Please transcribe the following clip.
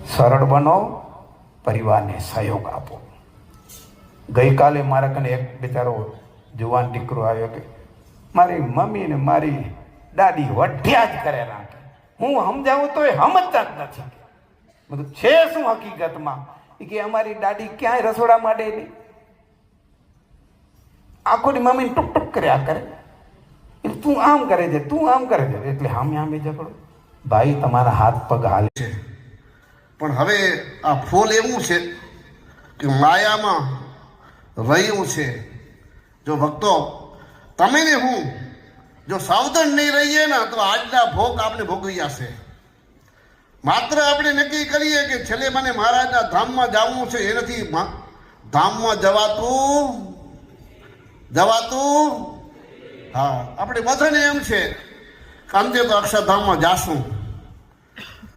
સરળ બનો, પરિવારને સહયોગ આપો. ગઈકાલે મારા કને એક બિચારો જુવાન દીકરો આવ્યો કે મારી મમ્મી ને મારી દાદી વઢ્યા જ કરે રાખે. હું સમજાવું તો એ સમજતા જ નથી. બધું છે શું હકીકતમાં? એ કે અમારી દાદી ક્યાંય રસોડા માટે નહીં, આખોની મમ્મીને ટુક ટુક કર્યા કરે, તું આમ કરે છે, તું આમ કરે છે. એટલે સામે ઝઘડો. ભાઈ તમારા હાથ પગ હાલે છે, પણ હવે આ ફૂલ એવું છે કે માયામાં રહ્યું છે. જો ભક્તો તમે ને હું જો સાવધાન નહીં રહીએ ને તો આજના ભોગ આપણે ભોગવી જશે. માત્ર આપણે નક્કી કરીએ કે છેલ્લે મને મહારાજના ધામમાં જવું છે, એનાથી ધામમાં જવાતું. હા, આપણે બધાને એમ છે કે અંતે તો અક્ષરધામમાં જાશું.